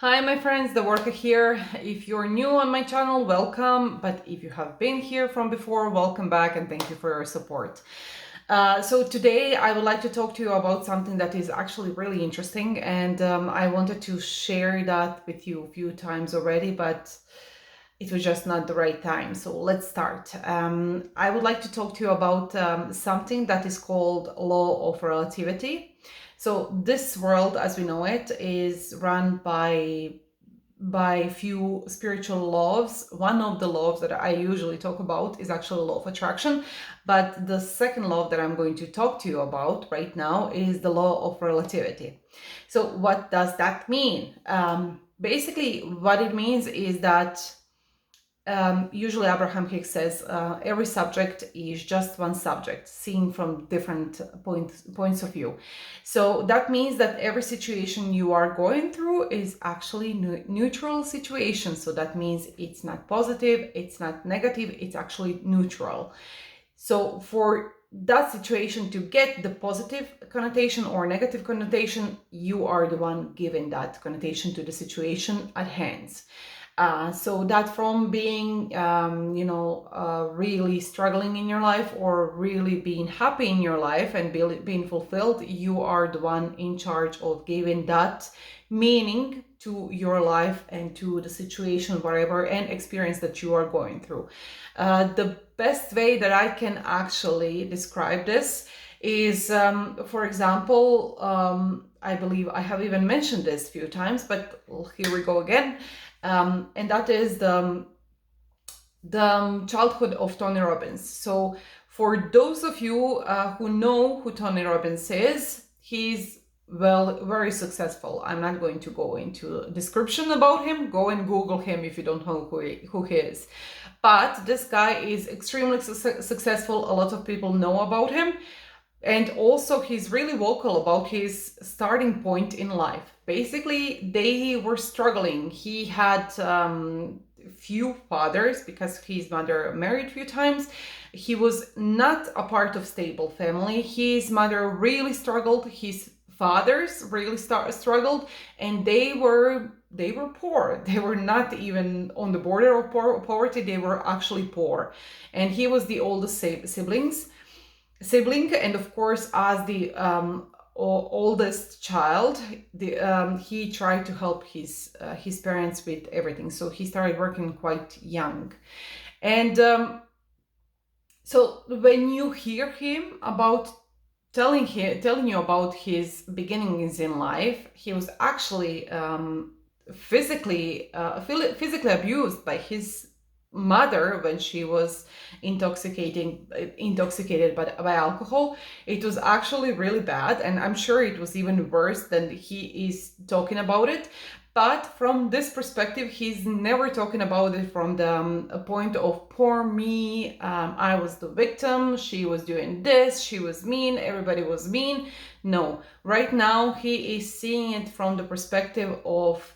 Hi my friends, Davorka here. If you're new on my channel, welcome. But if you have been here from before, welcome back and thank you for your support. So today I would like to talk to you about something that is actually really interesting, and I wanted to share that with you a few times already, but it was just not the right time. So let's start. I would like to talk to you about something that is called law of relativity. So this world, as we know it, is run by few spiritual laws. One of the laws that I usually talk about is actually law of attraction, but the second law that I'm going to talk to you about right now is the law of relativity. So what does that mean? Basically, what it means is that usually Abraham Hicks says every subject is just one subject seen from different points of view. So that means that every situation you are going through is actually neutral situation. So that means it's not positive, it's not negative, it's actually neutral. So for that situation to get the positive connotation or negative connotation, you are the one giving that connotation to the situation at hand. So that from being, really struggling in your life or really being happy in your life and being fulfilled, you are the one in charge of giving that meaning to your life and to the situation, whatever, and experience that you are going through. The best way that I can actually describe this is, for example, I believe I have even mentioned this a few times, but here we go again. And that is the childhood of Tony Robbins. So for those of you who know who Tony Robbins is, he's very successful. I'm not going to go into a description about him. Go and Google him if you don't know who he is. But this guy is extremely successful. A lot of people know about him. And also he's really vocal about his starting point in life. Basically, they were struggling. He had few fathers because his mother married a few times. He was not a part of stable family. His mother really struggled. His fathers really struggled, and they were poor. They were not even on the border of poverty. They were actually poor, and he was the oldest sibling, and of course, as the oldest child, he tried to help his parents with everything. So he started working quite young, and so when you hear him about telling you about his beginnings in life, he was actually physically abused by his mother when she was intoxicated by alcohol. It was actually really bad, and I'm sure it was even worse than he is talking about it. But from this perspective, he's never talking about it from the point of poor me, I was the victim, she was doing this, she was mean, everybody was mean. No, right now he is seeing it from the perspective of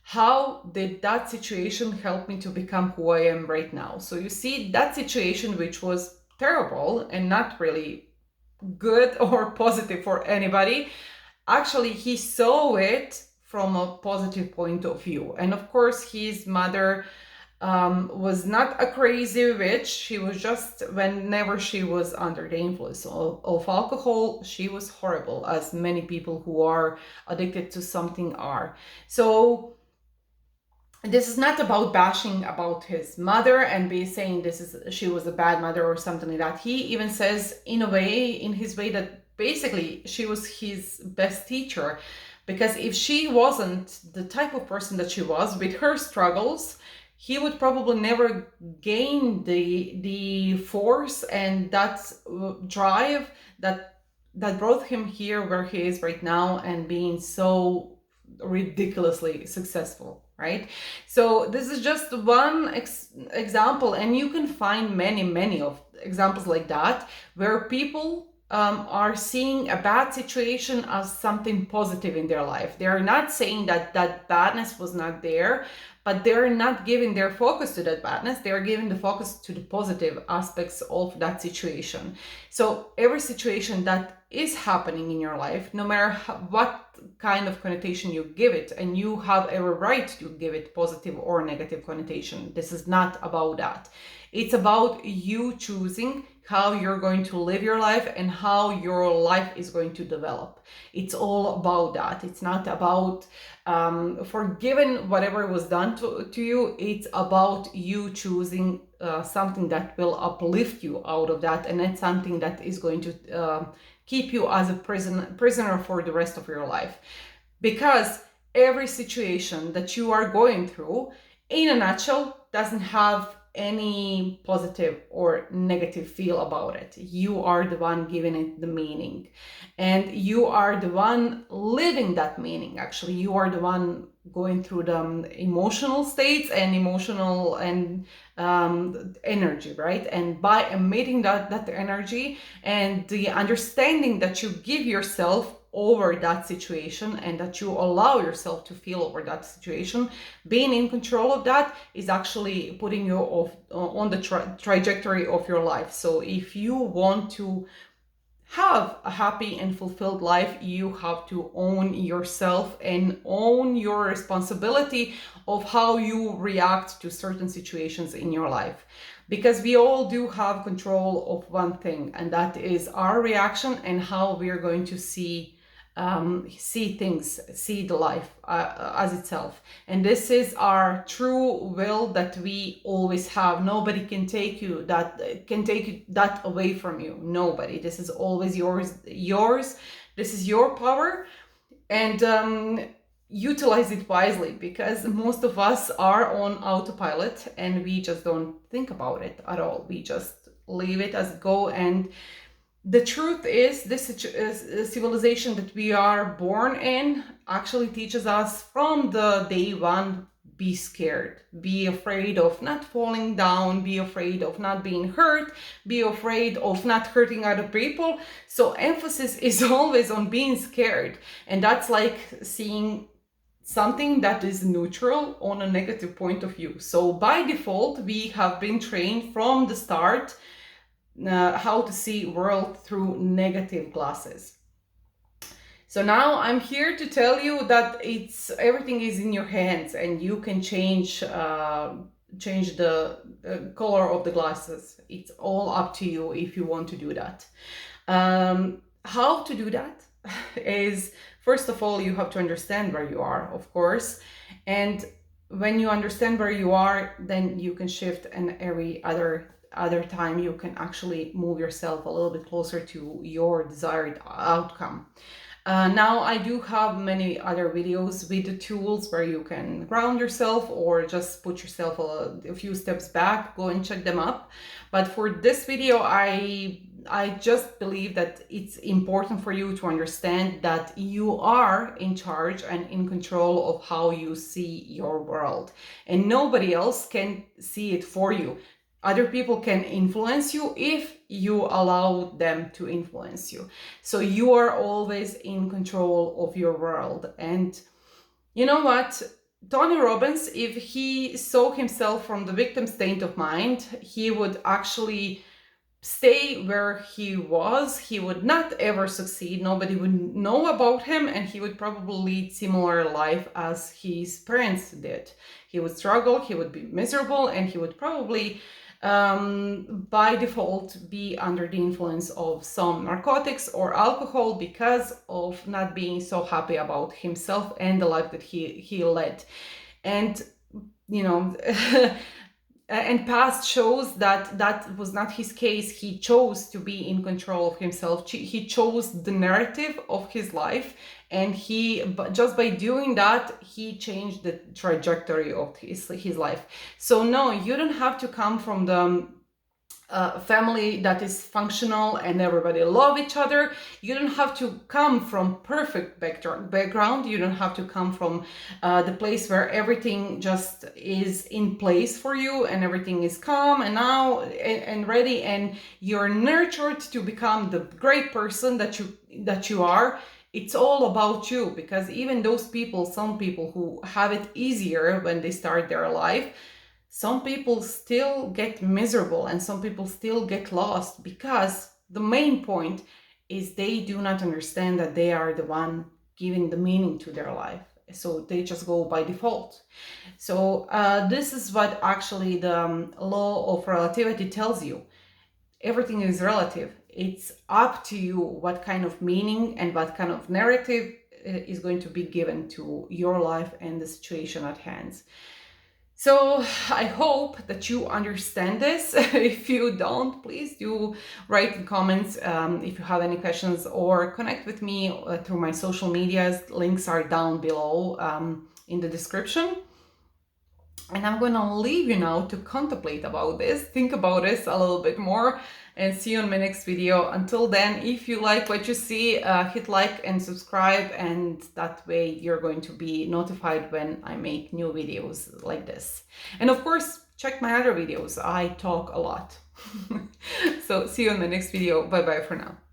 how did that situation help me to become who I am right now. So you see, that situation, which was terrible and not really good or positive for anybody, actually he saw it from a positive point of view. And of course, his mother was not a crazy witch. She was just, whenever she was under the influence of alcohol, she was horrible, as many people who are addicted to something are. So this is not about bashing about his mother and be saying she was a bad mother or something like that. He even says in his way that basically she was his best teacher, because if she wasn't the type of person that she was with her struggles, he would probably never gain the force and that drive that brought him here where he is right now and being so ridiculously successful, right? So this is just one example, and you can find many of examples like that, where people are seeing a bad situation as something positive in their life. They are not saying that that badness was not there, but they're not giving their focus to that badness. They are giving the focus to the positive aspects of that situation. So every situation that is happening in your life, no matter what kind of connotation you give it, and you have every right to give it positive or negative connotation. This is not about that. It's about you choosing how you're going to live your life and how your life is going to develop. It's all about that. It's not about forgiving whatever was done to you. It's about you choosing something that will uplift you out of that, and it's something that is going to keep you as a prisoner for the rest of your life. Because every situation that you are going through, in a nutshell, doesn't have any positive or negative feel about it. You are the one giving it the meaning, and you are the one living that meaning. Actually, you are the one going through the emotional states and emotional and energy, right? And by emitting that energy and the understanding that you give yourself over that situation, and that you allow yourself to feel over that situation, being in control of that is actually putting you on the trajectory of your life. So if you want to have a happy and fulfilled life, you have to own yourself and own your responsibility of how you react to certain situations in your life. Because we all do have control of one thing, and that is our reaction and how we are going to see things, see the life as itself. And this is our true will that we always have. Nobody can take you that away from you. Nobody. This is always yours. This is your power, and utilize it wisely, because most of us are on autopilot and we just don't think about it at all. We just leave it as it go. And the truth is, this civilization that we are born in actually teaches us from the day one: be scared, be afraid of not falling down, be afraid of not being hurt, be afraid of not hurting other people. So emphasis is always on being scared, and that's like seeing something that is neutral on a negative point of view. So by default, we have been trained from the start how to see world through negative glasses. So now I'm here to tell you that everything is in your hands, and you can change the color of the glasses. It's all up to you if you want to do that. How to do that is, first of all, you have to understand where you are, of course, and when you understand where you are, then you can shift, and every other time you can actually move yourself a little bit closer to your desired outcome. Now I do have many other videos with the tools where you can ground yourself or just put yourself a few steps back. Go and check them up. But for this video, I just believe that it's important for you to understand that you are in charge and in control of how you see your world, and nobody else can see it for you. Other people can influence you if you allow them to influence you. So you are always in control of your world. And you know what? Tony Robbins, if he saw himself from the victim state of mind, he would actually stay where he was. He would not ever succeed. Nobody would know about him, and he would probably lead similar life as his parents did. He would struggle, he would be miserable, and he would probably by default be under the influence of some narcotics or alcohol because of not being so happy about himself and the life that he led. And you know and past shows that that was not his case. He chose to be in control of himself. He chose the narrative of his life, and just by doing that, he changed the trajectory of his life. So no, you don't have to come from the family that is functional and everybody love each other. You don't have to come from perfect background. You don't have to come from the place where everything just is in place for you and everything is calm and now and ready, and you're nurtured to become the great person that you are. It's all about you, because even those people, some people who have it easier when they start their life, some people still get miserable and some people still get lost, because the main point is they do not understand that they are the one giving the meaning to their life. So they just go by default. So this is what actually the law of relativity tells you. Everything is relative. It's up to you what kind of meaning and what kind of narrative is going to be given to your life and the situation at hand. So I hope that you understand this. If you don't, please do write in comments if you have any questions, or connect with me through my social medias. Links are down below in the description. And I'm gonna leave you now to contemplate about this, think about this a little bit more, and see you in my next video. Until then, if you like what you see, hit like and subscribe, and that way you're going to be notified when I make new videos like this. And of course, check my other videos. I talk a lot. So see you in the next video. Bye bye for now.